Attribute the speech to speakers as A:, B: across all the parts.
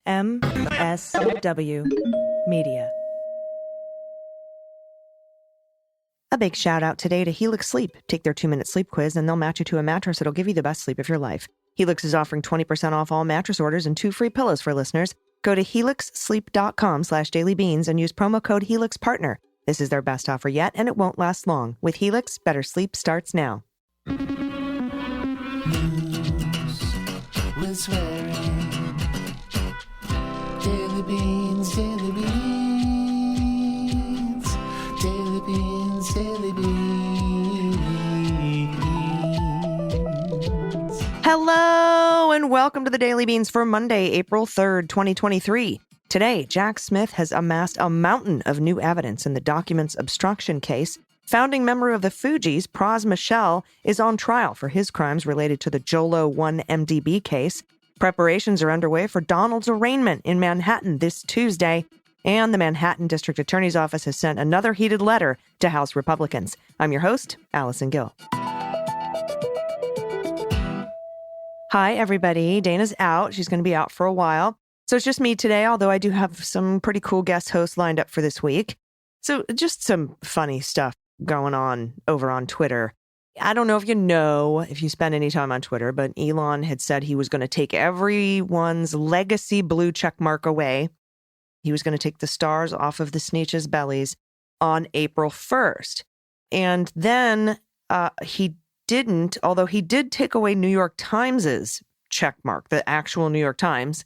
A: MSW Media. A big shout out today to Helix Sleep. Take their 2-minute sleep quiz and they'll match you to a mattress that'll give you the best sleep of your life. Helix is offering 20% off all mattress orders and 2 free pillows for listeners. Go to helixsleep.com/dailybeans and use promo code HelixPartner. This is their best offer yet, and it won't last long. With Helix, better sleep starts now.
B: News with swearing. Daily beans, daily beans. Daily beans, daily beans.
A: Hello, and welcome to the Daily Beans for Monday, April 3rd, 2023. Today, Jack Smith has amassed a mountain of new evidence in the documents obstruction case. Founding member of the Fugees, Pras Michel, is on trial for his crimes related to the Jho Low 1 MDB case. Preparations are underway for Donald's arraignment in Manhattan this Tuesday, and the Manhattan District Attorney's Office has sent another heated letter to House Republicans. I'm your host, Allison Gill. Hi, everybody. Dana's out. She's going to be out for a while. So it's just me today, although I do have some pretty cool guest hosts lined up for this week. So just some funny stuff going on over on Twitter. I don't know if you spend any time on Twitter, but Elon had said he was going to take everyone's legacy blue check mark away. He was going to take the stars off of the Sneetches' bellies on April 1st. And then he didn't, although he did take away New York Times's check mark. The actual New York Times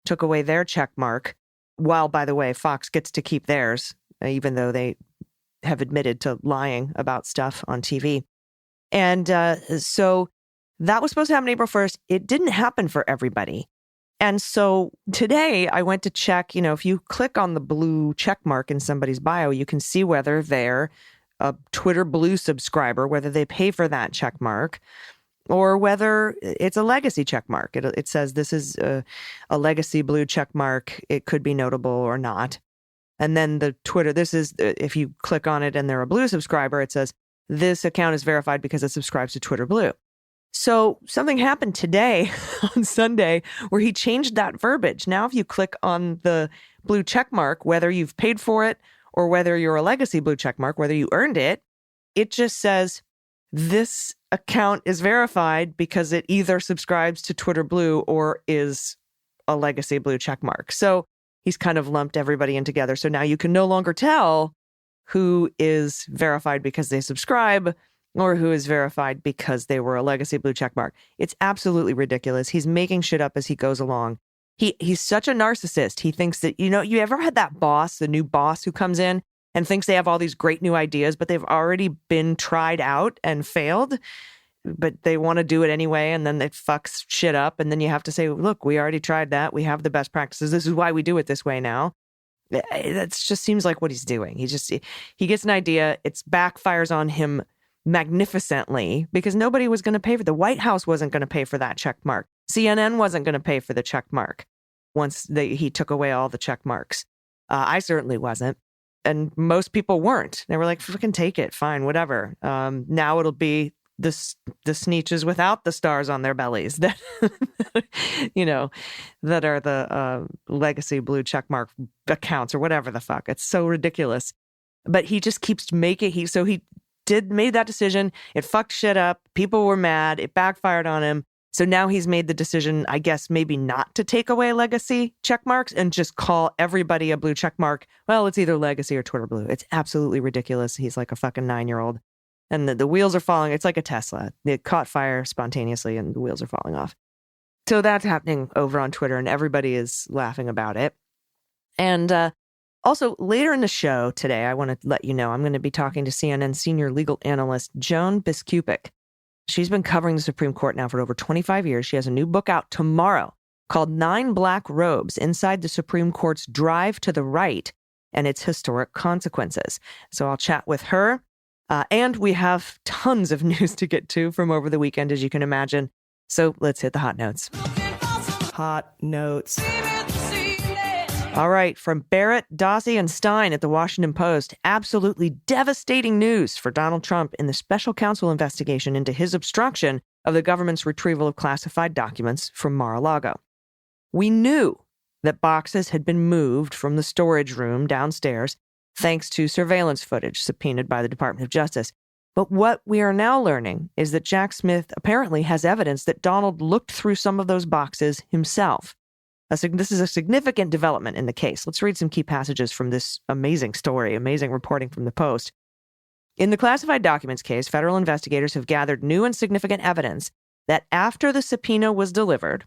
A: took away their check mark, while, by the way, Fox gets to keep theirs, even though they have admitted to lying about stuff on TV. And so that was supposed to happen April 1st. It didn't happen for everybody. And so today I went to check, if you click on the blue check mark in somebody's bio, you can see whether they're a Twitter Blue subscriber, whether they pay for that check mark, or whether it's a legacy check mark. It says this is a legacy blue check mark. It could be notable or not. And then the Twitter, this is, if you click on it and they're a blue subscriber, it says this account is verified because it subscribes to Twitter Blue. So something happened today on Sunday where he changed that verbiage. Now, if you click on the blue check mark, whether you've paid for it or whether you're a legacy blue check mark, whether you earned it, it just says this account is verified because it either subscribes to Twitter Blue or is a legacy blue check mark. So he's kind of lumped everybody in together. So now you can no longer tell who is verified because they subscribe or who is verified because they were a legacy blue check mark. It's absolutely ridiculous. He's making shit up as he goes along. He's such a narcissist. He thinks that, you ever had that boss, the new boss who comes in and thinks they have all these great new ideas, but they've already been tried out and failed, but they want to do it anyway, and then it fucks shit up, and then you have to say, look, we already tried that. We have the best practices. This is why we do it this way now. That just seems like what he's doing. He gets an idea. It backfires on him magnificently because nobody was going to pay for the White House wasn't going to pay for that check mark. CNN wasn't going to pay for the check mark once he took away all the check marks. I certainly wasn't. And most people weren't. They were like, fucking take it. Fine, whatever. Now it'll be the Sneetches without the stars on their bellies that, that are the legacy blue checkmark accounts or whatever the fuck. It's so ridiculous. But he just keeps making, he made that decision. It fucked shit up. People were mad. It backfired on him. So now he's made the decision, I guess, maybe not to take away legacy check marks and just call everybody a blue check mark. Well, it's either legacy or Twitter Blue. It's absolutely ridiculous. He's like a fucking 9-year-old. And the wheels are falling. It's like a Tesla. It caught fire spontaneously and the wheels are falling off. So that's happening over on Twitter and everybody is laughing about it. And also later in the show today, I want to let you know, I'm going to be talking to CNN senior legal analyst Joan Biskupic. She's been covering the Supreme Court now for over 25 years. She has a new book out tomorrow called 9 Black Robes Inside the Supreme Court's Drive to the Right and Its Historic Consequences. So I'll chat with her. And we have tons of news to get to from over the weekend, as you can imagine. So let's hit the hot notes. Hot notes. All right, from Barrett, Dossie, and Stein at the Washington Post, absolutely devastating news for Donald Trump in the special counsel investigation into his obstruction of the government's retrieval of classified documents from Mar-a-Lago. We knew that boxes had been moved from the storage room downstairs thanks to surveillance footage subpoenaed by the Department of Justice. But what we are now learning is that Jack Smith apparently has evidence that Donald looked through some of those boxes himself. This is a significant development in the case. Let's read some key passages from this amazing story, amazing reporting from the Post. In the classified documents case, federal investigators have gathered new and significant evidence that after the subpoena was delivered,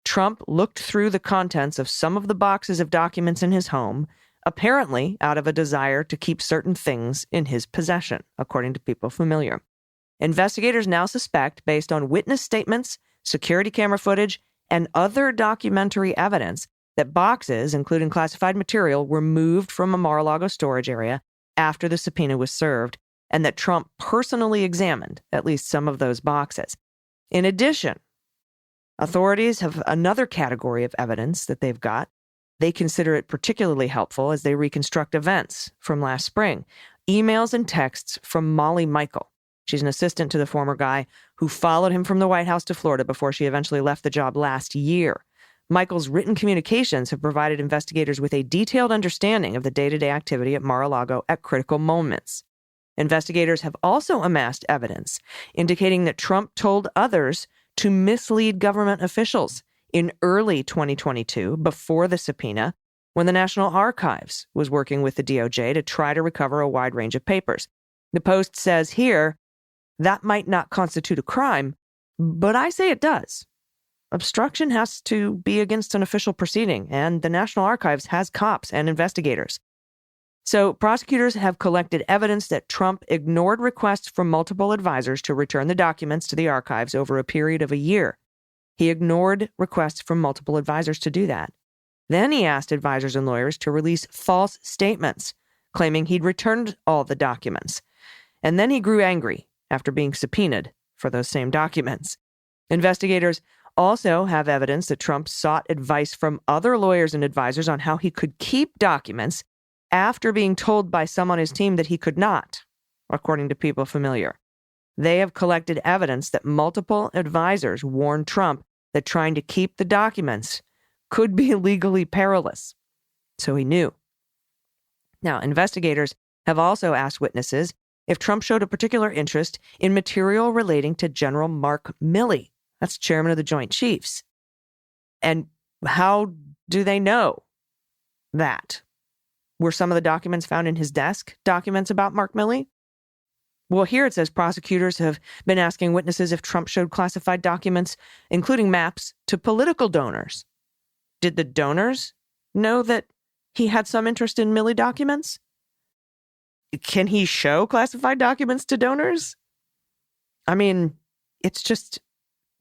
A: Trump looked through the contents of some of the boxes of documents in his home, apparently out of a desire to keep certain things in his possession, according to people familiar. Investigators now suspect, based on witness statements, security camera footage, and other documentary evidence, that boxes, including classified material, were moved from a Mar-a-Lago storage area after the subpoena was served, and that Trump personally examined at least some of those boxes. In addition, authorities have another category of evidence that they've got. They consider it particularly helpful as they reconstruct events from last spring. Emails and texts from Molly Michael. She's an assistant to the former guy who followed him from the White House to Florida before she eventually left the job last year. Michael's written communications have provided investigators with a detailed understanding of the day-to-day activity at Mar-a-Lago at critical moments. Investigators have also amassed evidence indicating that Trump told others to mislead government officials in early 2022, before the subpoena, when the National Archives was working with the DOJ to try to recover a wide range of papers. The Post says here, that might not constitute a crime, but I say it does. Obstruction has to be against an official proceeding, and the National Archives has cops and investigators. So prosecutors have collected evidence that Trump ignored requests from multiple advisors to return the documents to the archives over a period of a year. He ignored requests from multiple advisors to do that. Then he asked advisors and lawyers to release false statements, claiming he'd returned all the documents. And then he grew angry after being subpoenaed for those same documents. Investigators also have evidence that Trump sought advice from other lawyers and advisors on how he could keep documents after being told by some on his team that he could not, according to people familiar. They have collected evidence that multiple advisors warned Trump that trying to keep the documents could be legally perilous. So he knew. Now, investigators have also asked witnesses if Trump showed a particular interest in material relating to General Mark Milley. That's chairman of the Joint Chiefs. And how do they know that? Were some of the documents found in his desk documents about Mark Milley? Well, here it says prosecutors have been asking witnesses if Trump showed classified documents, including maps, to political donors. Did the donors know that he had some interest in Milley documents? Can he show classified documents to donors? I mean, it's just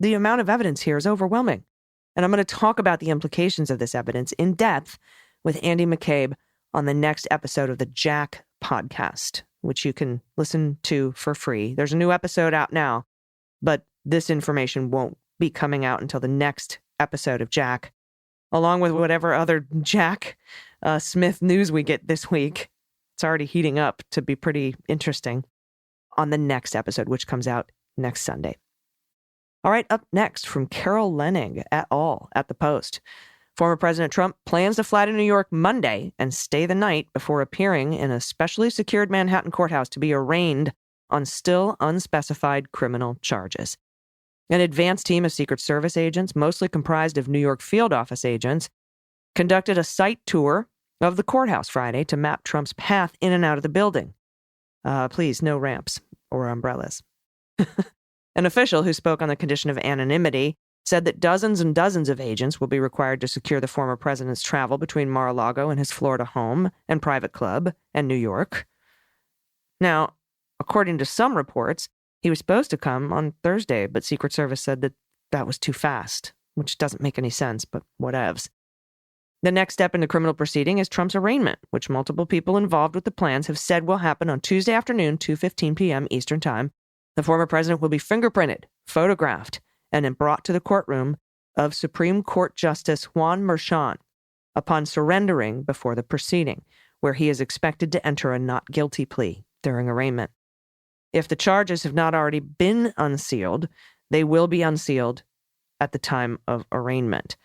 A: the amount of evidence here is overwhelming. And I'm going to talk about the implications of this evidence in depth with Andy McCabe on the next episode of the Jack podcast, which you can listen to for free. There's a new episode out now, but this information won't be coming out until the next episode of Jack, along with whatever other Jack Smith news we get this week. It's already heating up to be pretty interesting on the next episode, which comes out next Sunday. All right, up next from Carol Leonnig et al. At the Post. Former President Trump plans to fly to New York Monday and stay the night before appearing in a specially secured Manhattan courthouse to be arraigned on still unspecified criminal charges. An advanced team of Secret Service agents, mostly comprised of New York field office agents, conducted a site tour of the courthouse Friday to map Trump's path in and out of the building. Please, no ramps or umbrellas. An official who spoke on the condition of anonymity said that dozens and dozens of agents will be required to secure the former president's travel between Mar-a-Lago and his Florida home and private club and New York. Now, according to some reports, he was supposed to come on Thursday, but Secret Service said that that was too fast, which doesn't make any sense, but whatevs. The next step in the criminal proceeding is Trump's arraignment, which multiple people involved with the plans have said will happen on Tuesday afternoon, 2:15 p.m. Eastern Time. The former president will be fingerprinted, photographed, and then brought to the courtroom of Supreme Court Justice Juan Merchan upon surrendering before the proceeding, where he is expected to enter a not guilty plea during arraignment. If the charges have not already been unsealed, they will be unsealed at the time of arraignment.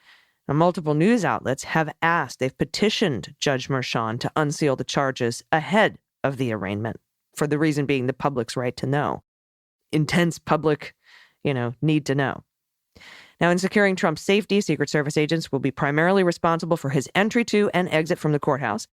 A: Now, multiple news outlets have they've petitioned Judge Merchan to unseal the charges ahead of the arraignment, for the reason being the public's right to know. Intense public, need to know. Now, in securing Trump's safety, Secret Service agents will be primarily responsible for his entry to and exit from the courthouse.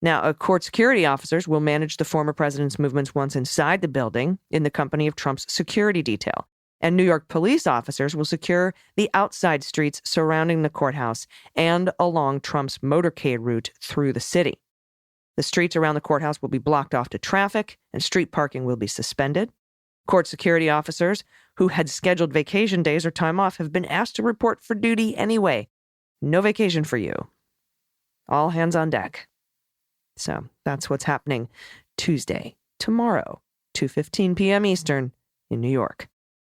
A: Now, court security officers will manage the former president's movements once inside the building in the company of Trump's security detail. And New York police officers will secure the outside streets surrounding the courthouse and along Trump's motorcade route through the city. The streets around the courthouse will be blocked off to traffic, and street parking will be suspended. Court security officers who had scheduled vacation days or time off have been asked to report for duty anyway. No vacation for you. All hands on deck. So that's what's happening Tuesday, tomorrow, 2:15 p.m. Eastern in New York.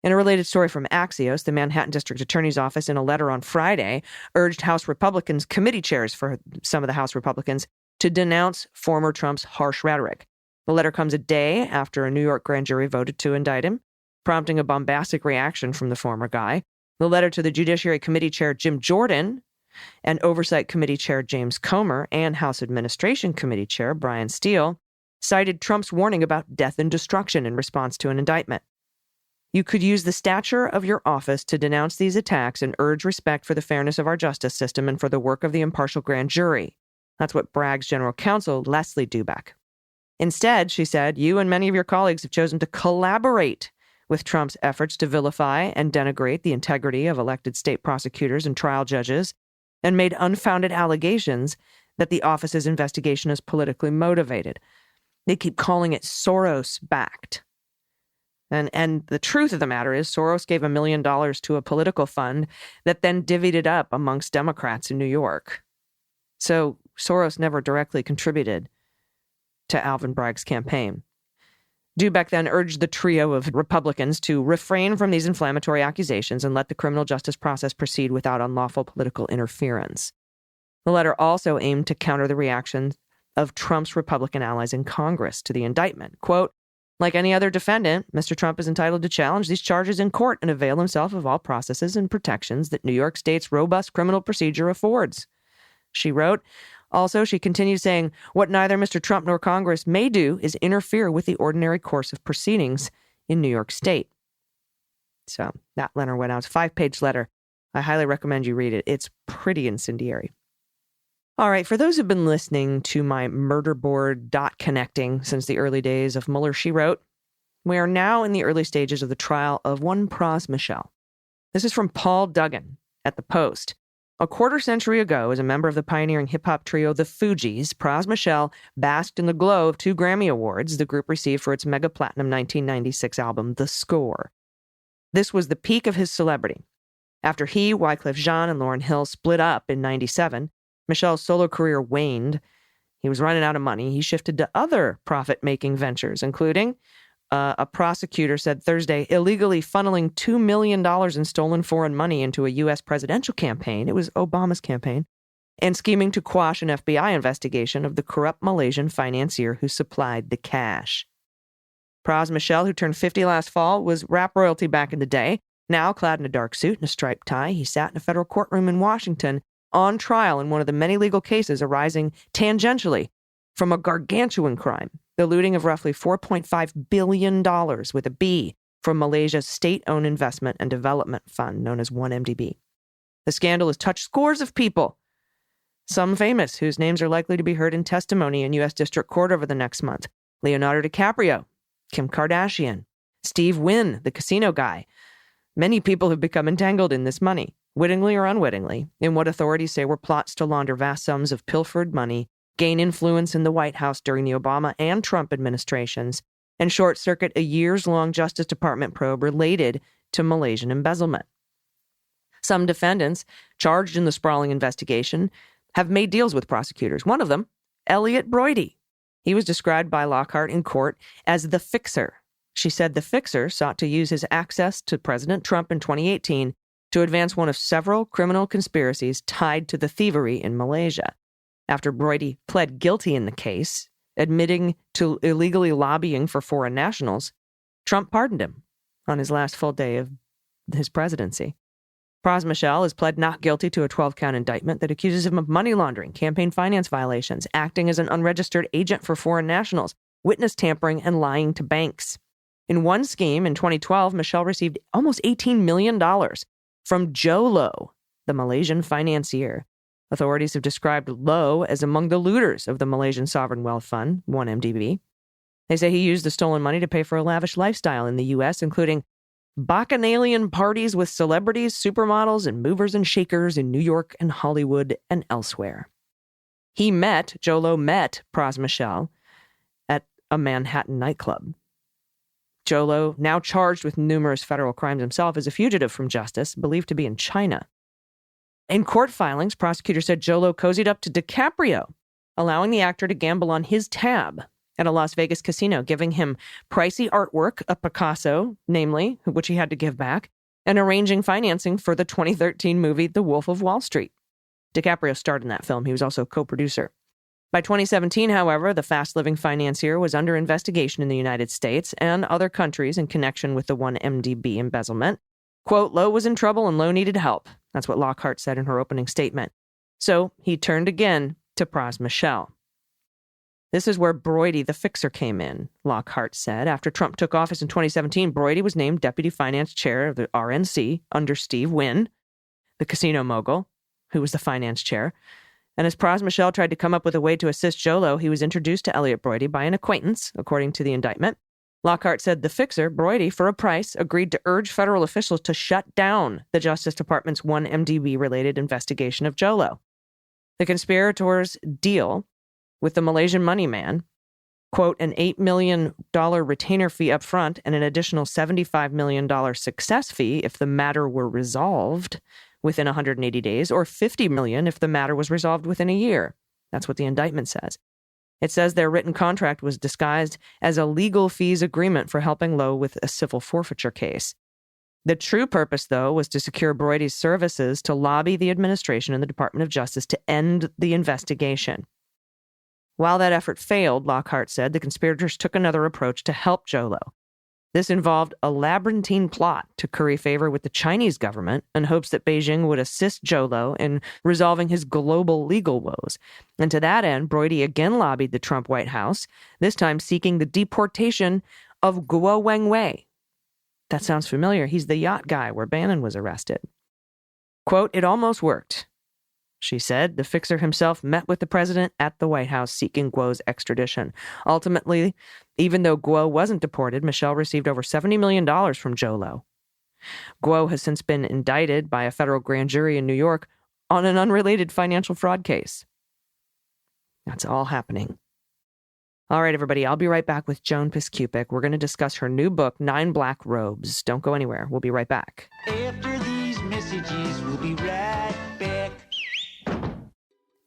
A: In a related story from Axios, the Manhattan District Attorney's Office in a letter on Friday urged House Republicans, committee chairs for some of the House Republicans, to denounce former Trump's harsh rhetoric. The letter comes a day after a New York grand jury voted to indict him, prompting a bombastic reaction from the former guy. The letter to the Judiciary Committee Chair Jim Jordan and Oversight Committee Chair James Comer and House Administration Committee Chair Brian Steele cited Trump's warning about death and destruction in response to an indictment. You could use the stature of your office to denounce these attacks and urge respect for the fairness of our justice system and for the work of the impartial grand jury. That's what brags General Counsel Leslie Dubeck. Instead, she said, you and many of your colleagues have chosen to collaborate with Trump's efforts to vilify and denigrate the integrity of elected state prosecutors and trial judges, and made unfounded allegations that the office's investigation is politically motivated. They keep calling it Soros-backed. And the truth of the matter is Soros gave $1 million to a political fund that then divvied it up amongst Democrats in New York. So Soros never directly contributed to Alvin Bragg's campaign. Dubeck then urged the trio of Republicans to refrain from these inflammatory accusations and let the criminal justice process proceed without unlawful political interference. The letter also aimed to counter the reaction of Trump's Republican allies in Congress to the indictment. Quote, like any other defendant, Mr. Trump is entitled to challenge these charges in court and avail himself of all processes and protections that New York State's robust criminal procedure affords. She wrote. Also, she continued saying, what neither Mr. Trump nor Congress may do is interfere with the ordinary course of proceedings in New York State. So that letter went out. It's a 5-page letter. I highly recommend you read it. It's pretty incendiary. All right, for those who've been listening to my murder board dot connecting since the early days of Mueller, she wrote, we are now in the early stages of the trial of one Pras Michel. This is from Paul Duggan at The Post. A quarter-century ago, as a member of the pioneering hip-hop trio The Fugees, Pras Michel basked in the glow of 2 Grammy Awards the group received for its mega-platinum 1996 album, The Score. This was the peak of his celebrity. After he, Wyclef Jean, and Lauryn Hill split up in 1997, Michel's solo career waned. He was running out of money. He shifted to other profit-making ventures, including, a prosecutor said Thursday, illegally funneling $2 million in stolen foreign money into a U.S. presidential campaign. It was Obama's campaign. And scheming to quash an FBI investigation of the corrupt Malaysian financier who supplied the cash. Pras Michel, who turned 50 last fall, was rap royalty back in the day. Now, clad in a dark suit and a striped tie, he sat in a federal courtroom in Washington on trial in one of the many legal cases arising tangentially from a gargantuan crime, the looting of roughly $4.5 billion with a B from Malaysia's state-owned investment and development fund known as 1MDB. The scandal has touched scores of people, some famous, whose names are likely to be heard in testimony in U.S. District Court over the next month. Leonardo DiCaprio, Kim Kardashian, Steve Wynn, the casino guy. Many people have become entangled in this money, wittingly or unwittingly, in what authorities say were plots to launder vast sums of pilfered money, gain influence in the White House during the Obama and Trump administrations, and short-circuit a years-long Justice Department probe related to Malaysian embezzlement. Some defendants, charged in the sprawling investigation, have made deals with prosecutors. One of them, Elliot Broidy. He was described by Lockhart in court as the fixer. She said the fixer sought to use his access to President Trump in 2018 to advance one of several criminal conspiracies tied to the thievery in Malaysia. After Broidy pled guilty in the case, admitting to illegally lobbying for foreign nationals, Trump pardoned him on his last full day of his presidency. Pras Michel has pled not guilty to a 12-count indictment that accuses him of money laundering, campaign finance violations, acting as an unregistered agent for foreign nationals, witness tampering, and lying to banks. In one scheme in 2012, Michel received almost $18 million from Jho Low, the Malaysian financier. Authorities have described Low as among the looters of the Malaysian Sovereign Wealth Fund, 1MDB. They say he used the stolen money to pay for a lavish lifestyle in the U.S., including bacchanalian parties with celebrities, supermodels, and movers and shakers in New York and Hollywood and elsewhere. Jho Low met Pras Michel at a Manhattan nightclub. Jho Low, now charged with numerous federal crimes himself, is a fugitive from justice, believed to be in China. In court filings, prosecutors said Jho Low cozied up to DiCaprio, allowing the actor to gamble on his tab at a Las Vegas casino, giving him pricey artwork, a Picasso, namely, which he had to give back, and arranging financing for the 2013 movie The Wolf of Wall Street. DiCaprio starred in that film. He was also co-producer. By 2017, however, the fast-living financier was under investigation in the United States and other countries in connection with the 1MDB embezzlement. Quote, Low was in trouble and Low needed help. That's what Lockhart said in her opening statement. So he turned again to Pras Michel. This is where Broidy the fixer came in, Lockhart said. After Trump took office in 2017, Broidy was named deputy finance chair of the RNC under Steve Wynn, the casino mogul, who was the finance chair. And as Pras Michel tried to come up with a way to assist Jho Low, he was introduced to Elliot Broidy by an acquaintance, according to the indictment. Lockhart said the fixer, Broidy, for a price, agreed to urge federal officials to shut down the Justice Department's 1MDB-related investigation of Jho Low. The conspirators' deal with the Malaysian money man, quote, an $8 million retainer fee up front and an additional $75 million success fee if the matter were resolved within 180 days, or $50 million if the matter was resolved within a year. That's what the indictment says. It says their written contract was disguised as a legal fees agreement for helping Low with a civil forfeiture case. The true purpose, though, was to secure Broidy's services to lobby the administration and the Department of Justice to end the investigation. While that effort failed, Lockhart said, the conspirators took another approach to help Jho Low. This involved a labyrinthine plot to curry favor with the Chinese government in hopes that Beijing would assist Jho Low in resolving his global legal woes. And to that end, Broidy again lobbied the Trump White House, this time seeking the deportation of Guo Wengwei. That sounds familiar. He's the yacht guy where Bannon was arrested. Quote, it almost worked, she said. The fixer himself met with the president at the White House seeking Guo's extradition. Ultimately, even though Guo wasn't deported, Michel received over $70 million from Jho Low. Guo has since been indicted by a federal grand jury in New York on an unrelated financial fraud case. That's all happening. All right, everybody, I'll be right back with Joan Biskupic. We're going to discuss her new book, 9 Black Robes. Don't go anywhere. We'll be right back.
B: After these messages, we'll be right back.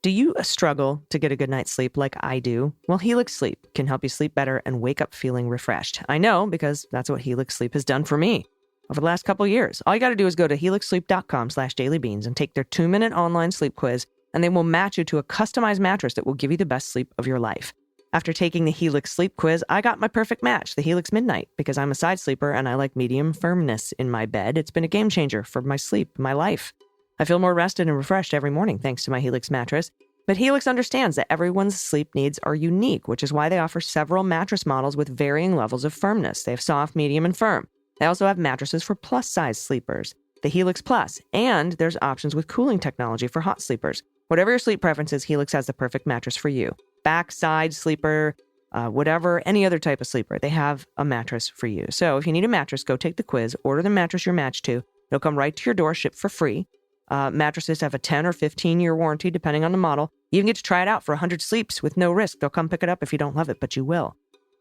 A: Do you struggle to get a good night's sleep like I do? Well, Helix Sleep can help you sleep better and wake up feeling refreshed. I know, because that's what Helix Sleep has done for me over the last couple of years. All you got to do is go to helixsleep.com/dailybeans and take their 2-minute online sleep quiz, and they will match you to a customized mattress that will give you the best sleep of your life. After taking the Helix Sleep quiz, I got my perfect match, the Helix Midnight, because I'm a side sleeper and I like medium firmness in my bed. It's been a game changer for my sleep, my life. I feel more rested and refreshed every morning thanks to my Helix mattress. But Helix understands that everyone's sleep needs are unique, which is why they offer several mattress models with varying levels of firmness. They have soft, medium, and firm. They also have mattresses for plus-size sleepers, the Helix Plus, and there's options with cooling technology for hot sleepers. Whatever your sleep preferences, Helix has the perfect mattress for you. Back, side, sleeper, whatever, any other type of sleeper, they have a mattress for you. So if you need a mattress, go take the quiz, order the mattress you're matched to. It'll come right to your door, shipped for free. Mattresses have a 10 or 15-year warranty, depending on the model. You even get to try it out for 100 sleeps with no risk. They'll come pick it up if you don't love it, but you will.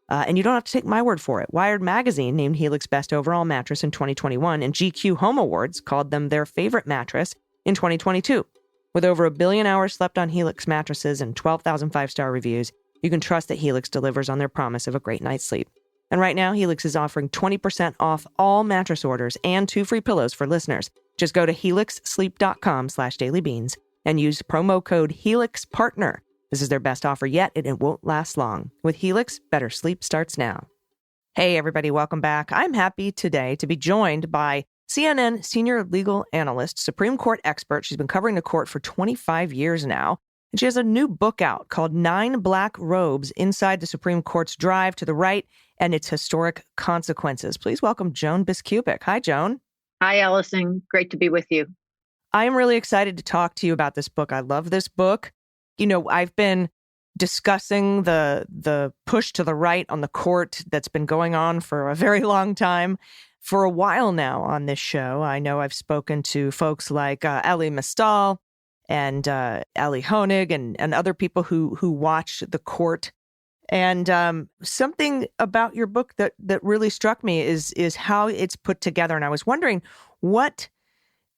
A: And you don't have to take my word for it. Wired Magazine named Helix Best Overall Mattress in 2021, and GQ Home Awards called them their favorite mattress in 2022. With over 1 billion hours slept on Helix mattresses and 12,000 5-star reviews, you can trust that Helix delivers on their promise of a great night's sleep. And right now, Helix is offering 20% off all mattress orders and 2 free pillows for listeners. Just go to helixsleep.com/dailybeans and use promo code HelixPartner. This is their best offer yet, and it won't last long. With Helix, better sleep starts now. Hey, everybody, welcome back. I'm happy today to be joined by CNN senior legal analyst, Supreme Court expert. She's been covering the court for 25 years now. And she has a new book out called 9 Black Robes Inside the Supreme Court's Drive to the Right and Its Historic Consequences. Please welcome Joan Biskupic. Hi, Joan.
C: Hi, Allison. Great to be with you.
A: I'm really excited to talk to you about this book. I love this book. You know, I've been discussing the push to the right on the court that's been going on for a very long time. For a while now on this show, I know I've spoken to folks like Elie Mystal and Ellie Honig and other people who watch the court. And something about your book that really struck me is how it's put together. And I was wondering what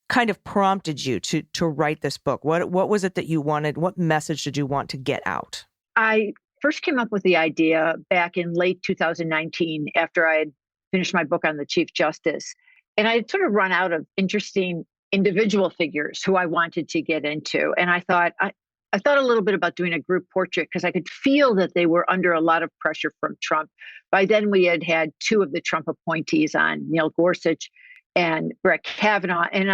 A: kind of prompted you to write this book? What was it that you wanted? What message did you want to get out?
C: I first came up with the idea back in late 2019 after I had finished my book on the Chief Justice. And I had sort of run out of interesting individual figures who I wanted to get into. And I thought a little bit about doing a group portrait because I could feel that they were under a lot of pressure from Trump. By then, we had had 2 of the Trump appointees on, Neil Gorsuch and Brett Kavanaugh. And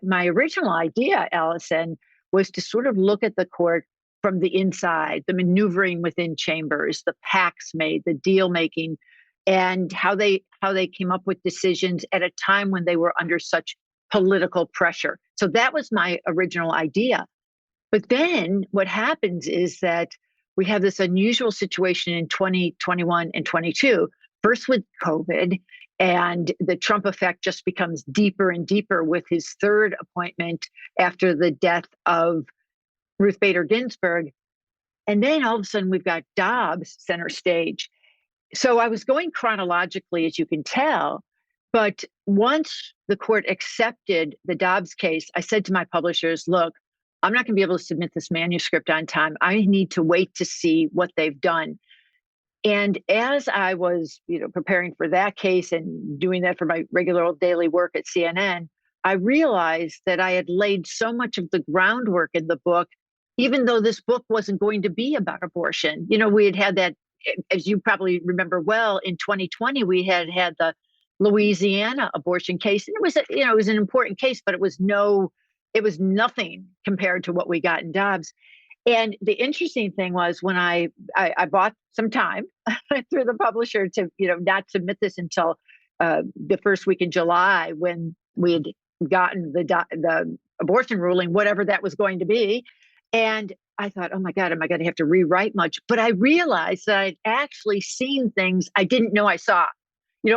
C: my original idea, Allison, was to sort of look at the court from the inside, the maneuvering within chambers, the pacts made, the deal making, and how they came up with decisions at a time when they were under such political pressure. So that was my original idea. But then what happens is that we have this unusual situation in 2021 and 22, first with COVID, and the Trump effect just becomes deeper and deeper with his 3rd appointment after the death of Ruth Bader Ginsburg. And then all of a sudden we've got Dobbs center stage. So I was going chronologically, as you can tell, but once the court accepted the Dobbs case, I said to my publishers, look, I'm not going to be able to submit this manuscript on time. I need to wait to see what they've done. And as I was, preparing for that case and doing that for my regular old daily work at CNN, I realized that I had laid so much of the groundwork in the book, even though this book wasn't going to be about abortion. We had that, as you probably remember well, in 2020, we had the Louisiana abortion case. And it was an important case, but it was nothing compared to what we got in Dobbs. And the interesting thing was when I bought some time through the publisher to, not submit this until the first week in July when we had gotten the abortion ruling, whatever that was going to be. And I thought, oh my God, am I going to have to rewrite much? But I realized that I'd actually seen things I didn't know I saw.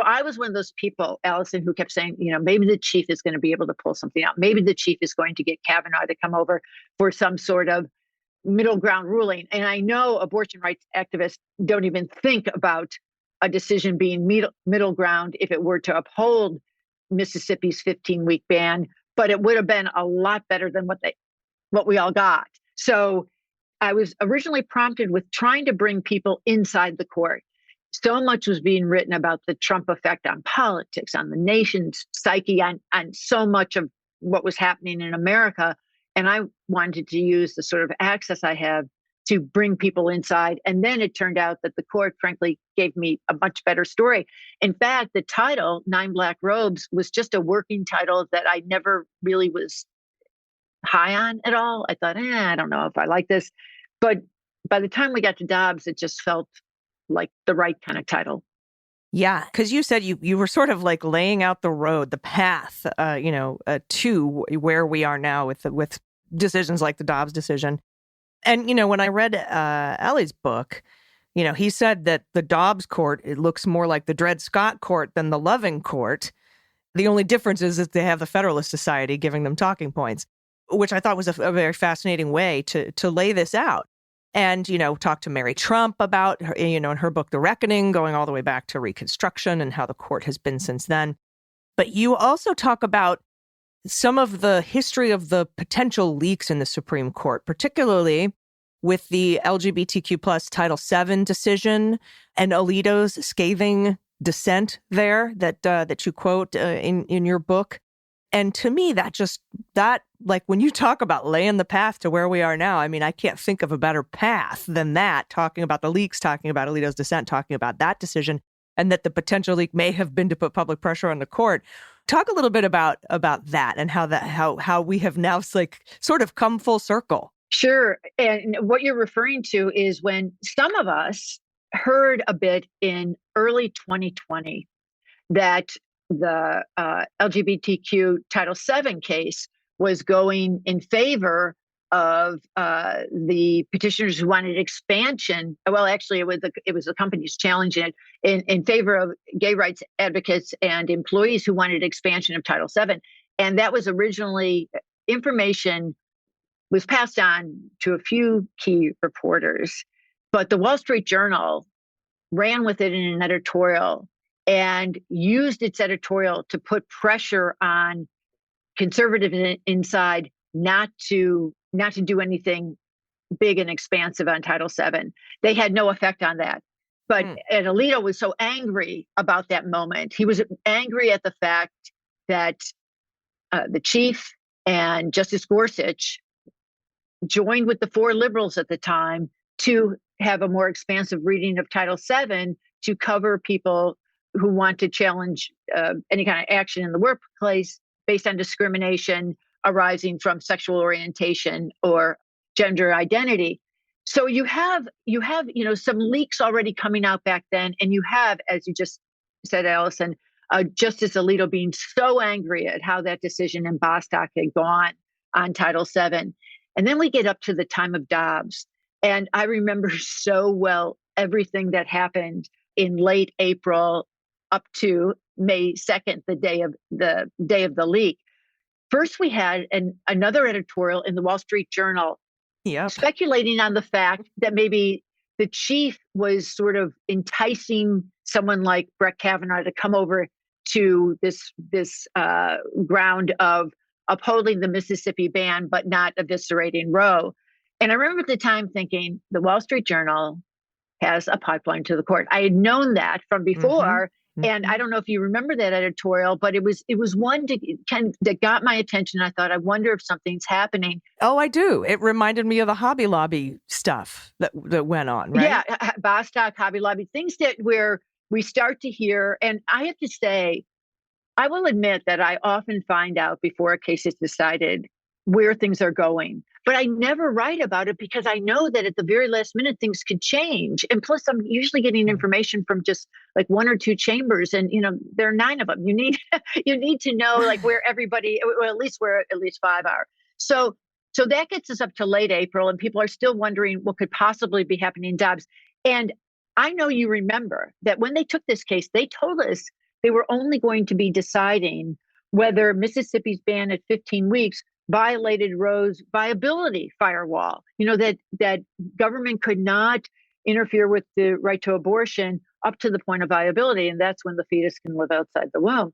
C: I was one of those people, Allison, who kept saying, maybe the chief is going to be able to pull something out. Maybe the chief is going to get Kavanaugh to come over for some sort of middle ground ruling. And I know abortion rights activists don't even think about a decision being middle ground if it were to uphold Mississippi's 15-week ban, but it would have been a lot better than what we all got. So I was originally prompted with trying to bring people inside the court. So much was being written about the Trump effect on politics, on the nation's psyche, on so much of what was happening in America. And I wanted to use the sort of access I have to bring people inside. And then it turned out that the court, frankly, gave me a much better story. In fact, the title, 9 Black Robes, was just a working title that I never really was high on at all. I thought, I don't know if I like this. But by the time we got to Dobbs, it just felt like the right kind of title.
A: Yeah, because you said you were sort of like laying out the road, the path, to where we are now with decisions like the Dobbs decision. And, when I read Ellie's book, he said that the Dobbs court, it looks more like the Dred Scott court than the Loving court. The only difference is that they have the Federalist Society giving them talking points, which I thought was a very fascinating way to lay this out. And, talk to Mary Trump about, in her book, The Reckoning, going all the way back to Reconstruction and how the court has been since then. But you also talk about some of the history of the potential leaks in the Supreme Court, particularly with the LGBTQ plus Title VII decision and Alito's scathing dissent there that you quote in your book. And to me, that like when you talk about laying the path to where we are now, I mean, I can't think of a better path than that, talking about the leaks, talking about Alito's dissent, talking about that decision, and that the potential leak may have been to put public pressure on the court. Talk a little bit about that and how we have now like sort of come full circle.
C: Sure. And what you're referring to is when some of us heard a bit in early 2020 that the LGBTQ Title VII case was going in favor of the petitioners who wanted expansion. Well, actually, it was the companies challenging it in favor of gay rights advocates and employees who wanted expansion of Title VII. And that was originally information was passed on to a few key reporters, but the Wall Street Journal ran with it in an editorial and used its editorial to put pressure on conservatives inside not to do anything big and expansive on Title VII. They had no effect on that. But and Alito was so angry about that moment. He was angry at the fact that the chief and Justice Gorsuch joined with the four liberals at the time to have a more expansive reading of Title VII to cover people who want to challenge any kind of action in the workplace based on discrimination arising from sexual orientation or gender identity. So you have some leaks already coming out back then, and you have, as you just said, Allison, Justice Alito being so angry at how that decision in Bostock had gone on Title VII. And then we get up to the time of Dobbs. And I remember so well everything that happened in late April up to May 2nd, the day of the leak. First, we had another editorial in the Wall Street Journal speculating on the fact that maybe the chief was sort of enticing someone like Brett Kavanaugh to come over to this ground of upholding the Mississippi ban, but not eviscerating Roe. And I remember at the time thinking, the Wall Street Journal has a pipeline to the court. I had known that from before. And I don't know if you remember that editorial, but it was one that got my attention. I thought, I wonder if something's happening.
A: Oh, I do. It reminded me of the Hobby Lobby stuff that went on, right?
C: Yeah, Bostock, Hobby Lobby, things where we start to hear. And I have to say, I will admit that I often find out before a case is decided where things are going. But I never write about it because I know that at the very last minute, things could change. And plus, I'm usually getting information from just like one or two chambers. And, there are 9 of them. You need to know like where everybody, or at least where at least 5 are. So that gets us up to late April, and people are still wondering what could possibly be happening in Dobbs. And I know you remember that when they took this case, they told us they were only going to be deciding whether Mississippi's ban at 15 weeks violated Roe's viability firewall. That government could not interfere with the right to abortion up to the point of viability. And that's when the fetus can live outside the womb.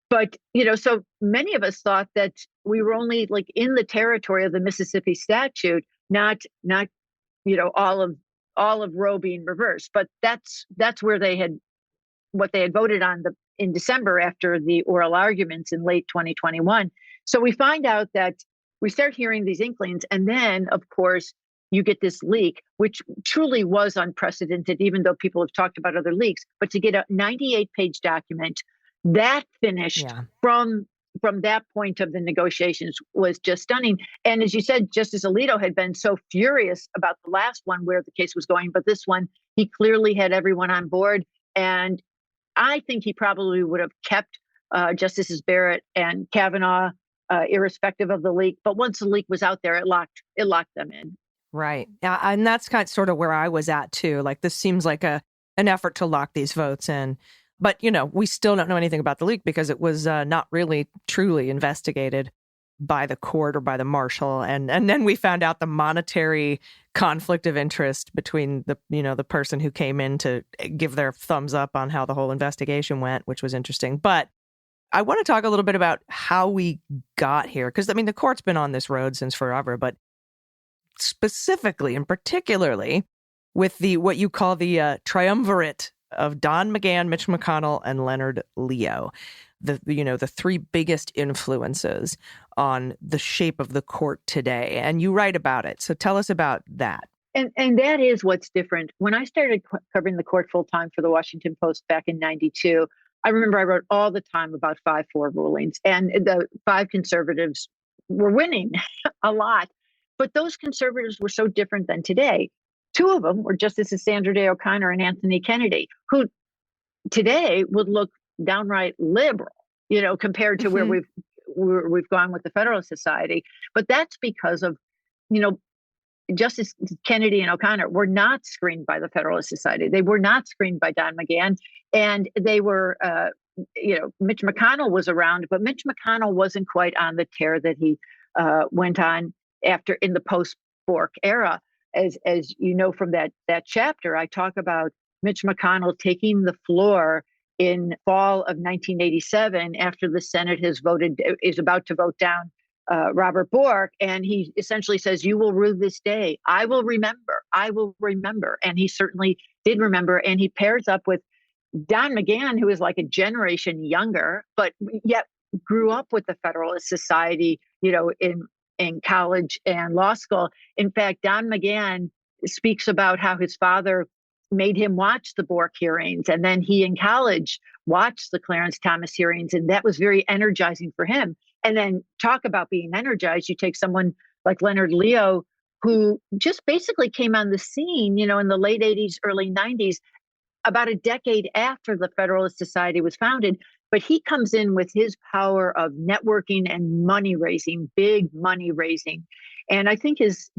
C: But, so many of us thought that we were only like in the territory of the Mississippi statute, not all of Roe being reversed. But that's where what they had voted on in December after the oral arguments in late 2021. So we find out that we start hearing these inklings. And then, of course, you get this leak, which truly was unprecedented, even though people have talked about other leaks. But to get a 98-page document that finished from that point of the negotiations was just stunning. And as you said, Justice Alito had been so furious about the last one where the case was going. But this one, he clearly had everyone on board. And I think he probably would have kept Justices Barrett and Kavanaugh irrespective of the leak. But once the leak was out there, it locked them in.
A: Right. And that's sort of where I was at, too. Like, this seems like an effort to lock these votes in. But, we still don't know anything about the leak because it was not really truly investigated by the court or by the marshal. And then we found out the monetary conflict of interest between the person who came in to give their thumbs up on how the whole investigation went, which was interesting. But I want to talk a little bit about how we got here, because the court's been on this road since forever, but specifically and particularly with what you call the triumvirate of Don McGahn, Mitch McConnell, and Leonard Leo, the 3 biggest influences on the shape of the court today. And you write about it. So tell us about that.
C: And that is what's different. When I started covering the court full time for the Washington Post back in 92, I remember I wrote all the time about 5-4 rulings, and the 5 conservatives were winning a lot. But those conservatives were so different than today. 2 of them were Justices Sandra Day O'Connor and Anthony Kennedy, who today would look downright liberal, compared to where we've gone with the Federalist Society. But that's because of, Justice Kennedy and O'Connor were not screened by the Federalist Society. They were not screened by Don McGahn, and they were, Mitch McConnell was around, but Mitch McConnell wasn't quite on the tear that he went on after in the post-Bork era. As you know from that chapter, I talk about Mitch McConnell taking the floor in fall of 1987 after the Senate is about to vote down Robert Bork, and he essentially says, "You will rue this day. I will remember. I will remember." And he certainly did remember. And he pairs up with Don McGahn, who is like a generation younger, but yet grew up with the Federalist Society, in college and law school. In fact, Don McGahn speaks about how his father made him watch the Bork hearings, and then he in college watched the Clarence Thomas hearings, and that was very energizing for him. And then talk about being energized. You take someone like Leonard Leo, who just basically came on the scene, in the late 80s, early 90s, about a decade after the Federalist Society was founded. But he comes in with his power of networking and money raising, big money raising. And I think his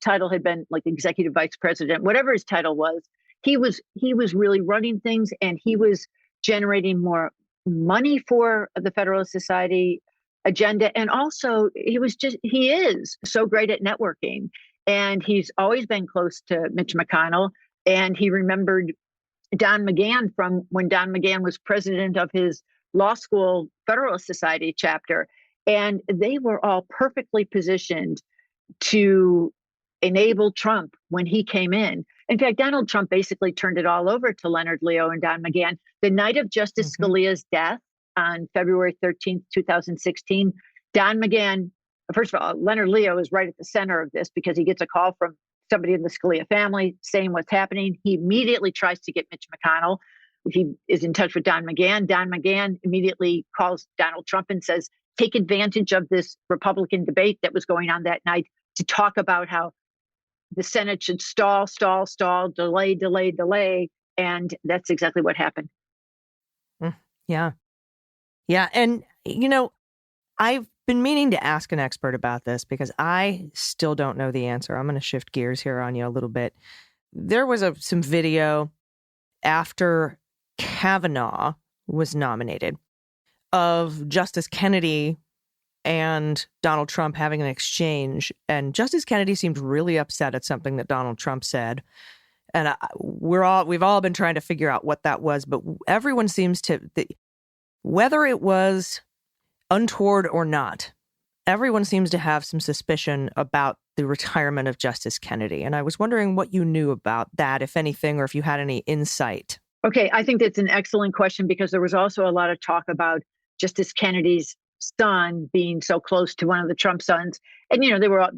C: title had been like executive vice president, whatever his title was. He was really running things, and he was generating more money for the Federalist Society agenda. And also he is so great at networking, and he's always been close to Mitch McConnell. And he remembered Don McGahn from when Don McGahn was president of his law school Federalist Society chapter. And they were all perfectly positioned to enable Trump when he came in. In fact, Donald Trump basically turned it all over to Leonard Leo and Don McGahn. The night of Justice Scalia's death on February 13th, 2016, Don McGahn, first of all, Leonard Leo is right at the center of this because he gets a call from somebody in the Scalia family saying what's happening. He immediately tries to get Mitch McConnell. He is in touch with Don McGahn. Don McGahn immediately calls Donald Trump and says, take advantage of this Republican debate that was going on that night to talk about how the Senate should stall, delay. And that's exactly what happened.
A: Yeah. Yeah. And, I've been meaning to ask an expert about this because I still don't know the answer. I'm going to shift gears here on you a little bit. There was some video after Kavanaugh was nominated of Justice Kennedy and Donald Trump having an exchange. And Justice Kennedy seemed really upset at something that Donald Trump said. And we've all been trying to figure out what that was, but everyone seems to, whether it was untoward or not, everyone seems to have some suspicion about the retirement of Justice Kennedy. And I was wondering what you knew about that, if anything, or if you had any insight.
C: Okay, I think that's an excellent question because there was also a lot of talk about Justice Kennedy's son being so close to one of the Trump sons, and they were all.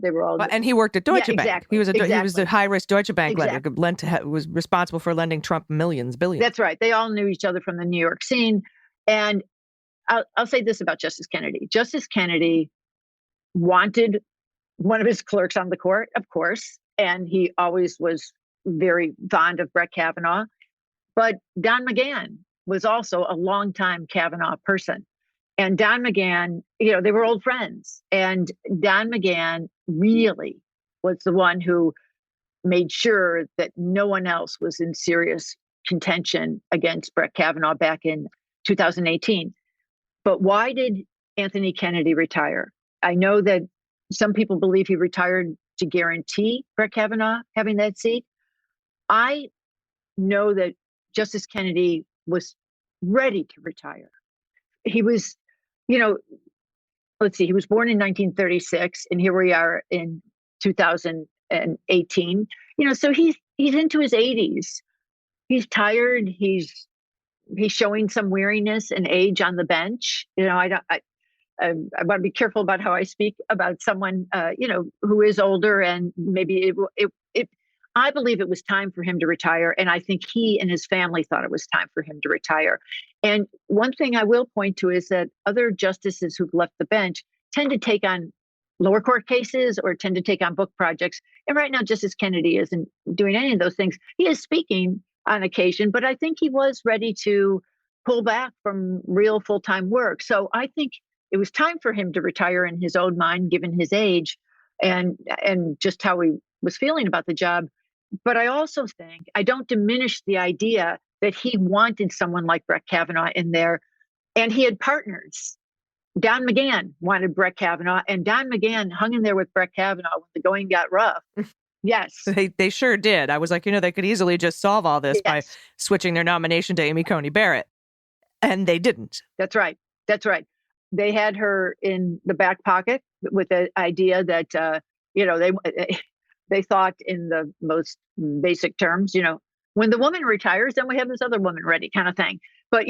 A: And he worked at Deutsche Bank.
C: Exactly,
A: He was the high risk Deutsche Bank
C: exactly.
A: lender, was responsible for lending Trump billions.
C: That's right. They all knew each other from the New York scene, and I'll say this about Justice Kennedy. Justice Kennedy wanted one of his clerks on the court, of course, and he always was very fond of Brett Kavanaugh. But Don McGahn was also a longtime Kavanaugh person. And Don McGahn, they were old friends. And Don McGahn really was the one who made sure that no one else was in serious contention against Brett Kavanaugh back in 2018. But why did Anthony Kennedy retire? I know that some people believe he retired to guarantee Brett Kavanaugh having that seat. I know that Justice Kennedy was ready to retire. He was, let's see, he was born in 1936, and here we are in 2018. So he's into his 80s. He's tired. He's showing some weariness and age on the bench. I want to be careful about how I speak about someone, who is older, and maybe I believe it was time for him to retire. And I think he and his family thought it was time for him to retire. And one thing I will point to is that other justices who've left the bench tend to take on lower court cases or tend to take on book projects. And right now, Justice Kennedy isn't doing any of those things. He is speaking on occasion, but I think he was ready to pull back from real full-time work. So I think it was time for him to retire in his own mind, given his age and just how he was feeling about the job. But I also think I don't diminish the idea that he wanted someone like Brett Kavanaugh in there, and he had partners. Don McGahn wanted Brett Kavanaugh, and Don McGahn hung in there with Brett Kavanaugh when the going got rough. Yes.
A: They sure did. I was like, they could easily just solve all this by switching their nomination to Amy Coney Barrett. And they didn't.
C: That's right. That's right. They had her in the back pocket with the idea that, they thought in the most basic terms, when the woman retires, then we have this other woman ready kind of thing. But,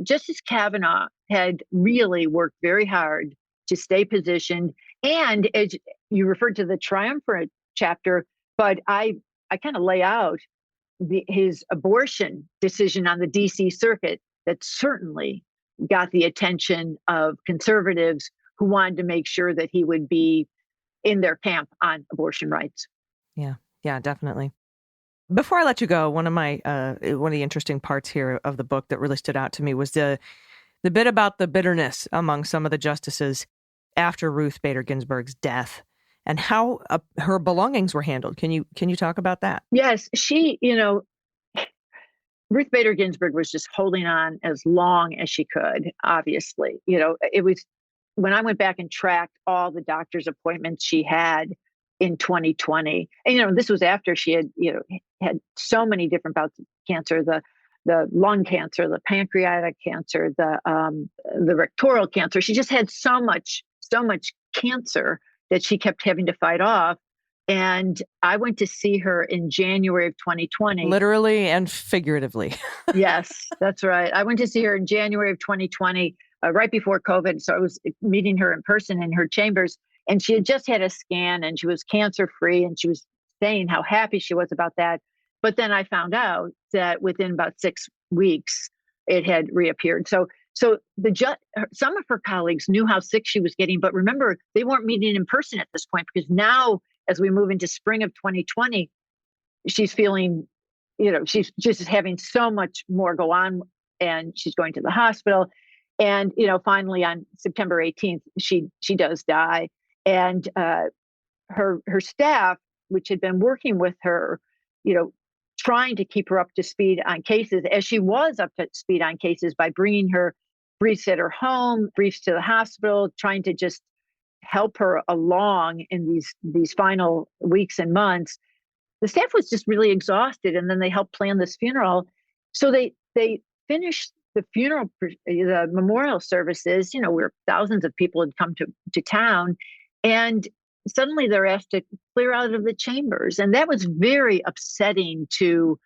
C: Justice Kavanaugh had really worked very hard to stay positioned. And as you referred to the triumvirate chapter, but I kind of lay out his abortion decision on the DC circuit that certainly got the attention of conservatives who wanted to make sure that he would be in their camp on abortion rights.
A: Yeah, definitely. Before I let you go, one of the interesting parts here of the book that really stood out to me was the bit about the bitterness among some of the justices after Ruth Bader Ginsburg's death and how her belongings were handled. Can you talk about that?
C: Yes, Ruth Bader Ginsburg was just holding on as long as she could, obviously. It was when I went back and tracked all the doctor's appointments she had in 2020. And, this was after she had, had so many different bouts of cancer, the lung cancer, the pancreatic cancer, the rectoral cancer. She just had so much cancer that she kept having to fight off. And I went to see her in January of 2020.
A: Literally and figuratively.
C: Yes, that's right. I went to see her in January of 2020, right before COVID. So I was meeting her in person in her chambers. And she had just had a scan and she was cancer-free. And she was saying how happy she was about that. But then I found out that within about 6 weeks, it had reappeared. So some of her colleagues knew how sick she was getting. But remember, they weren't meeting in person at this point, because now, as we move into spring of 2020, she's feeling, she's just having so much more go on, and she's going to the hospital. And, finally on September 18th, she does die. And her staff, which had been working with her, trying to keep her up to speed on cases, as she was up to speed on cases by bringing her briefs at her home, briefs to the hospital, trying to just help her along in these final weeks and months. The staff was just really exhausted, and then they helped plan this funeral. So they finished the funeral, the memorial services, where thousands of people had come to town, and suddenly they're asked to clear out of the chambers. And that was very upsetting to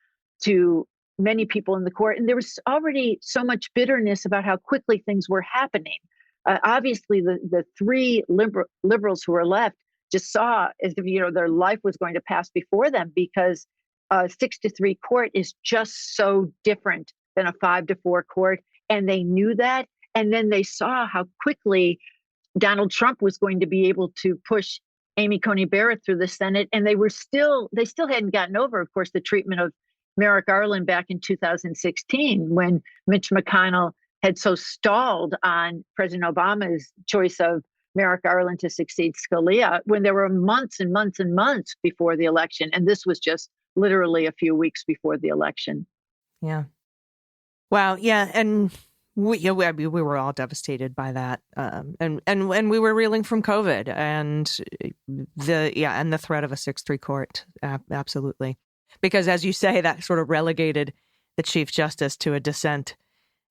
C: many people in the court. And there was already so much bitterness about how quickly things were happening. Obviously, the three liberals who were left just saw as if, their life was going to pass before them, because a 6-3 court is just so different than a 5-4 court. And they knew that. And then they saw how quickly Donald Trump was going to be able to push Amy Coney Barrett through the Senate. And they still hadn't gotten over, of course, the treatment of Merrick Garland back in 2016, when Mitch McConnell had so stalled on President Obama's choice of Merrick Garland to succeed Scalia, when there were months and months and months before the election. And this was just literally a few weeks before the election.
A: Yeah. Wow. Yeah. And we were all devastated by that. And we were reeling from COVID and the threat of a 6-3 court. Absolutely. Because as you say, that sort of relegated the Chief Justice to a dissent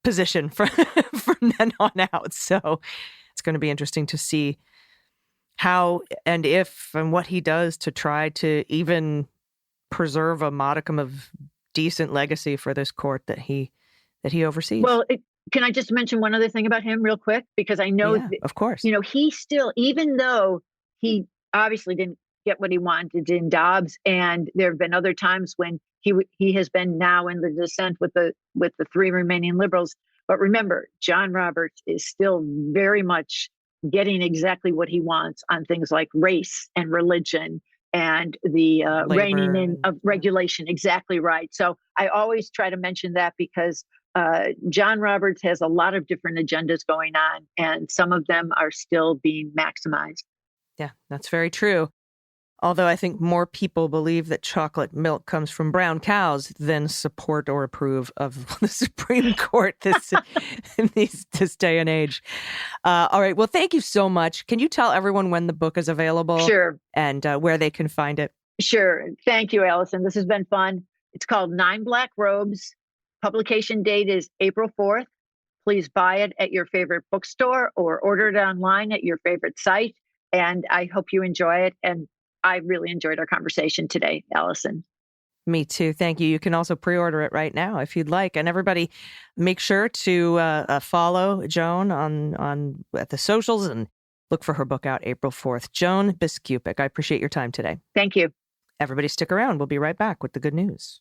A: position from then on out. So it's going to be interesting to see how and if and what he does to try to even preserve a modicum of decent legacy for this court that he oversees.
C: Well, can I just mention one other thing about him real quick? Because I know,
A: of course,
C: he still, even though he obviously didn't get what he wanted in Dobbs. And there have been other times when he has been now in the dissent with the three remaining liberals. But remember, John Roberts is still very much getting exactly what he wants on things like race and religion and the reining in of regulation. Exactly right. So I always try to mention that because John Roberts has a lot of different agendas going on, and some of them are still being maximized.
A: Yeah, that's very true. Although I think more people believe that chocolate milk comes from brown cows than support or approve of the Supreme Court in this day and age. All right. Well, thank you so much. Can you tell everyone when the book is available?
C: Sure.
A: And where they can find it?
C: Sure. Thank you, Allison. This has been fun. It's called 9 Black Robes. Publication date is April 4th. Please buy it at your favorite bookstore or order it online at your favorite site. And I hope you enjoy it. And I really enjoyed our conversation today, Allison.
A: Me too. Thank you. You can also pre-order it right now if you'd like. And everybody, make sure to follow Joan on at the socials and look for her book out April 4th. Joan Biskupic, I appreciate your time today.
C: Thank you.
A: Everybody stick around. We'll be right back with the good news.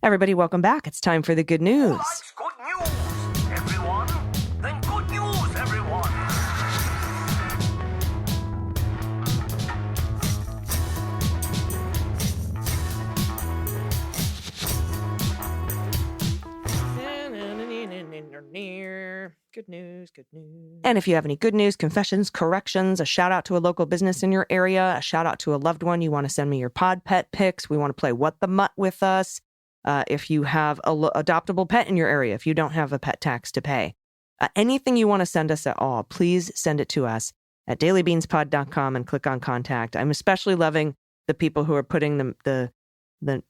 A: Everybody, welcome back. It's time for the good news.
D: Who likes good news, everyone? Then good news, everyone.
A: Good news, good news. And if you have any good news, confessions, corrections, a shout out to a local business in your area, a shout out to a loved one, you want to send me your pod pet pics. We want to play What the Mutt with us. If you have a adoptable pet in your area, if you don't have a pet tax to pay, anything you want to send us at all, please send it to us at dailybeanspod.com and click on contact. I'm especially loving the people who are putting the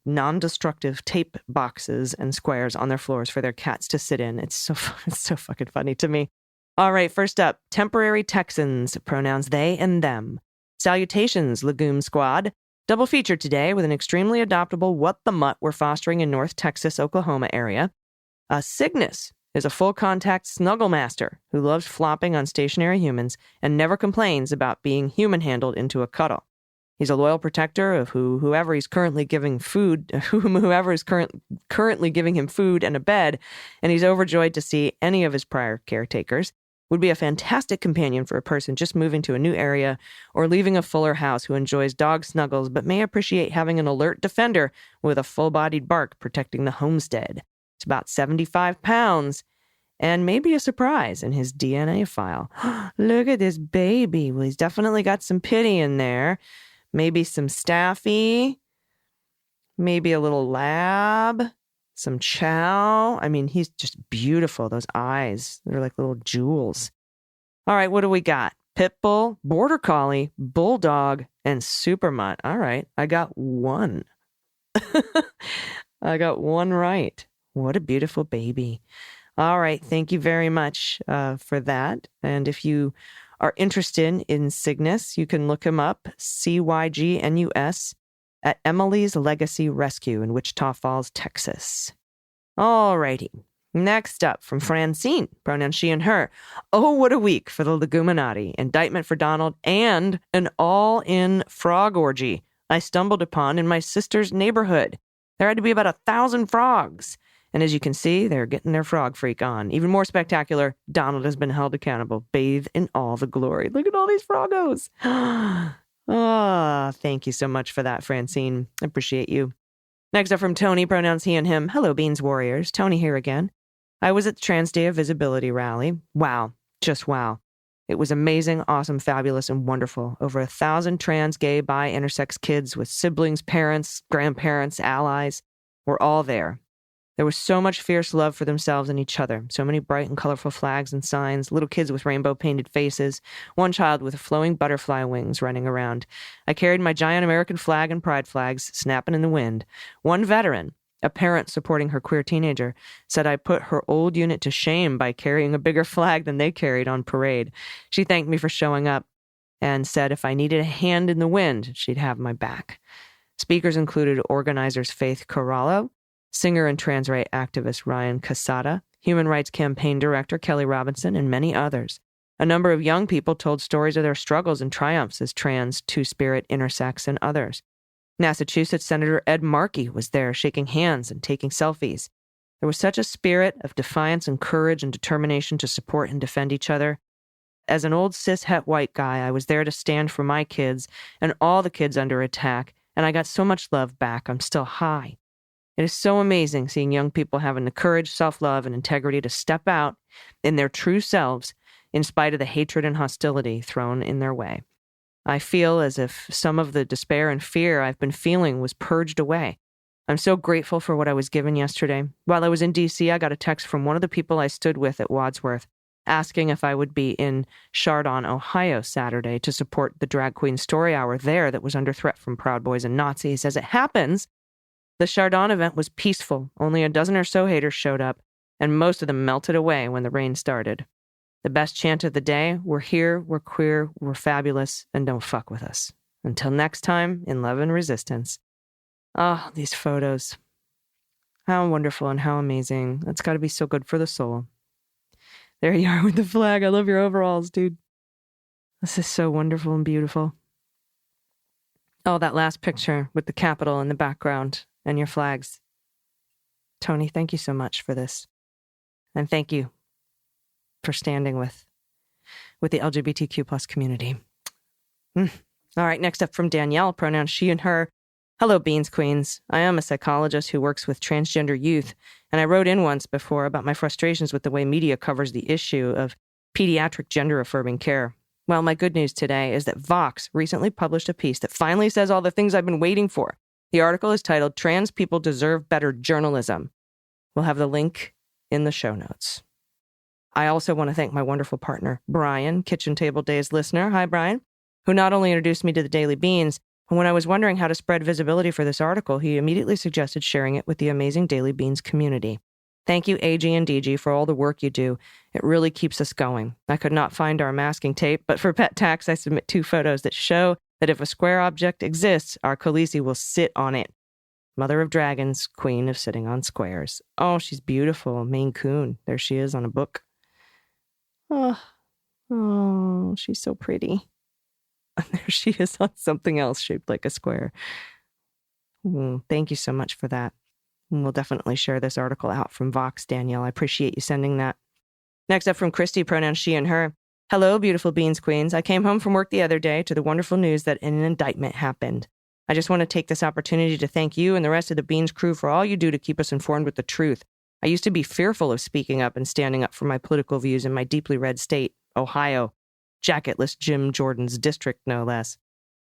A: non-destructive tape boxes and squares on their floors for their cats to sit in. It's so fucking funny to me. All right, first up, temporary Texans, pronouns they and them. Salutations, Legume Squad. Double feature today with an extremely adoptable What the Mutt we're fostering in North Texas, Oklahoma area. Cygnus is a full-contact snuggle master who loves flopping on stationary humans and never complains about being human-handled into a cuddle. He's a loyal protector of whoever is currently giving him food and a bed, and he's overjoyed to see any of his prior caretakers. Would be a fantastic companion for a person just moving to a new area or leaving a fuller house who enjoys dog snuggles but may appreciate having an alert defender with a full-bodied bark protecting the homestead. It's about 75 pounds and maybe a surprise in his DNA file. Look at this baby. Well, he's definitely got some pity in there. Maybe some staffy, maybe a little lab, some chow. I mean, he's just beautiful. Those eyes, they're like little jewels. All right, what do we got? Pit bull, border collie, bulldog, and super mutt. All right, I got one. I got one right. What a beautiful baby. All right, thank you very much for that. And if you are interested in Cygnus, you can look him up, Cygnus, at Emily's Legacy Rescue in Wichita Falls, Texas. All righty. Next up, from Francine, pronouns she and her. Oh, what a week for the Leguminati. Indictment for Donald and an all-in frog orgy I stumbled upon in my sister's neighborhood. There had to be about 1,000 frogs. And as you can see, they're getting their frog freak on. Even more spectacular, Donald has been held accountable, bathed in all the glory. Look at all these froggos. Thank you so much for that, Francine. I appreciate you. Next up from Tony, pronouns he and him. Hello, Beans Warriors. Tony here again. I was at the Trans Day of Visibility rally. Wow. Just wow. It was amazing, awesome, fabulous, and wonderful. Over 1,000 trans, gay, bi, intersex kids with siblings, parents, grandparents, allies were all there. There was so much fierce love for themselves and each other. So many bright and colorful flags and signs, little kids with rainbow-painted faces, one child with flowing butterfly wings running around. I carried my giant American flag and pride flags snapping in the wind. One veteran, a parent supporting her queer teenager, said I put her old unit to shame by carrying a bigger flag than they carried on parade. She thanked me for showing up and said if I needed a hand in the wind, she'd have my back. Speakers included organizers Faith Corallo, singer and trans rights activist Ryan Casada, Human Rights Campaign Director Kelly Robinson, and many others. A number of young people told stories of their struggles and triumphs as trans, two-spirit, intersex, and others. Massachusetts Senator Ed Markey was there shaking hands and taking selfies. There was such a spirit of defiance and courage and determination to support and defend each other. As an old cis-het white guy, I was there to stand for my kids and all the kids under attack, and I got so much love back. I'm still high. It is so amazing seeing young people having the courage, self-love, and integrity to step out in their true selves in spite of the hatred and hostility thrown in their way. I feel as if some of the despair and fear I've been feeling was purged away. I'm so grateful for what I was given yesterday. While I was in D.C., I got a text from one of the people I stood with at Wadsworth asking if I would be in Chardon, Ohio Saturday to support the Drag Queen Story Hour there that was under threat from Proud Boys and Nazis. As it happens, the Chardon event was peaceful. Only a dozen or so haters showed up, and most of them melted away when the rain started. The best chant of the day, we're here, we're queer, we're fabulous, and don't fuck with us. Until next time, in love and resistance. Oh, these photos. How wonderful and how amazing. That's got to be so good for the soul. There you are with the flag. I love your overalls, dude. This is so wonderful and beautiful. Oh, that last picture with the Capitol in the background and your flags. Tony, thank you so much for this. And thank you for standing with the LGBTQ plus community. All right, next up from Danielle, pronouns she and her. Hello, Beans Queens. I am a psychologist who works with transgender youth, and I wrote in once before about my frustrations with the way media covers the issue of pediatric gender-affirming care. Well, my good news today is that Vox recently published a piece that finally says all the things I've been waiting for. The article is titled, Trans People Deserve Better Journalism. We'll have the link in the show notes. I also want to thank my wonderful partner, Brian, Kitchen Table Days listener. Hi, Brian, who not only introduced me to the Daily Beans, and when I was wondering how to spread visibility for this article, he immediately suggested sharing it with the amazing Daily Beans community. Thank you, AG and DG, for all the work you do. It really keeps us going. I could not find our masking tape, but for pet tax, I submit 2 photos that show that if a square object exists, our Khaleesi will sit on it. Mother of Dragons, Queen of Sitting on Squares. Oh, she's beautiful. Maine Coon. There she is on a book. Oh, she's so pretty. And there she is on something else shaped like a square. Thank you so much for that. And we'll definitely share this article out from Vox, Danielle. I appreciate you sending that. Next up from Christy, pronouns she and her. Hello, beautiful Beans Queens. I came home from work the other day to the wonderful news that an indictment happened. I just want to take this opportunity to thank you and the rest of the Beans crew for all you do to keep us informed with the truth. I used to be fearful of speaking up and standing up for my political views in my deeply red state, Ohio. Jacketless Jim Jordan's district, no less.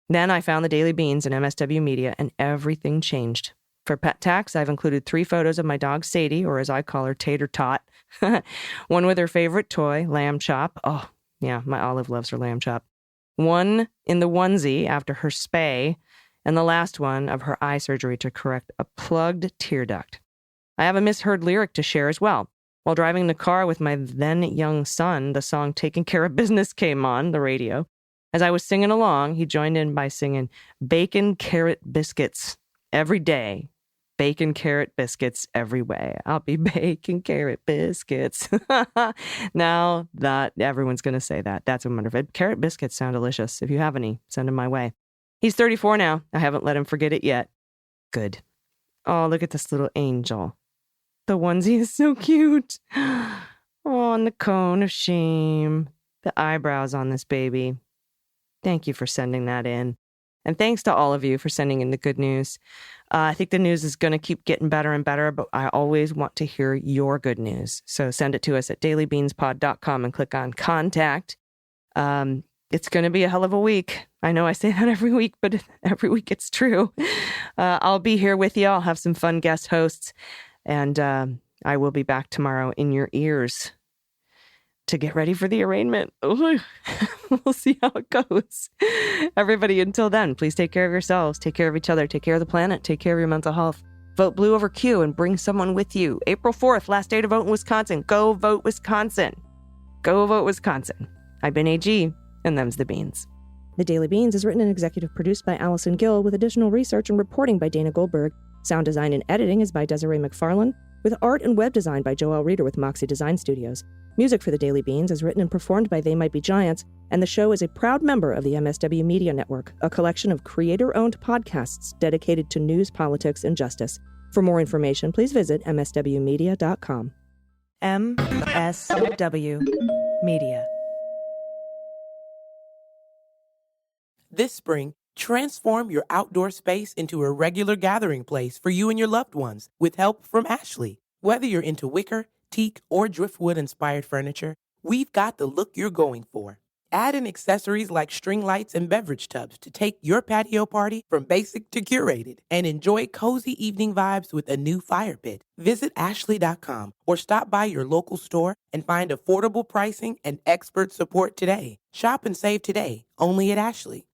A: Then I found the Daily Beans and MSW Media, and everything changed. For pet tax, I've included 3 photos of my dog Sadie, or as I call her, Tater Tot. One with her favorite toy, Lamb Chop. Oh, yeah, my Olive loves her Lamb Chop. One in the onesie after her spay, and the last one of her eye surgery to correct a plugged tear duct. I have a misheard lyric to share as well. While driving the car with my then young son, the song Taking Care of Business came on the radio. As I was singing along, he joined in by singing bacon carrot biscuits every day. Bacon carrot biscuits every way. I'll be baking carrot biscuits. Now that everyone's going to say that. That's wonderful. Carrot biscuits sound delicious. If you have any, send them my way. He's 34 now. I haven't let him forget it yet. Good. Oh, look at this little angel. The onesie is so cute. Oh, and the cone of shame. The eyebrows on this baby. Thank you for sending that in. And thanks to all of you for sending in the good news. I think the news is going to keep getting better and better, but I always want to hear your good news. So send it to us at dailybeanspod.com and click on contact. It's going to be a hell of a week. I know I say that every week, but every week it's true. I'll be here with you. I'll have some fun guest hosts. And I will be back tomorrow in your ears to get ready for the arraignment. We'll see how it goes. Everybody, until then, please take care of yourselves, take care of each other, take care of the planet, take care of your mental health. Vote blue over Q and bring someone with you. April 4th, last day to vote in Wisconsin. Go vote Wisconsin. Go vote Wisconsin. I've been AG, and them's the Beans. The Daily Beans is written and executive produced by Allison Gill with additional research and reporting by Dana Goldberg. Sound design and editing is by Desiree McFarland.
E: with art and web design by Joel Reeder with Moxie Design Studios. Music for The Daily Beans is written and performed by They Might Be Giants, and the show is a proud member of the MSW Media Network, a collection of creator-owned podcasts dedicated to news, politics, and justice. For more information, please visit mswmedia.com.
A: MSW Media.
F: This spring, transform your outdoor space into a regular gathering place for you and your loved ones with help from Ashley. Whether you're into wicker, teak, or driftwood-inspired furniture, we've got the look you're going for. Add in accessories like string lights and beverage tubs to take your patio party from basic to curated, and enjoy cozy evening vibes with a new fire pit. Visit ashley.com or stop by your local store and find affordable pricing and expert support today. Shop and save today, only at Ashley.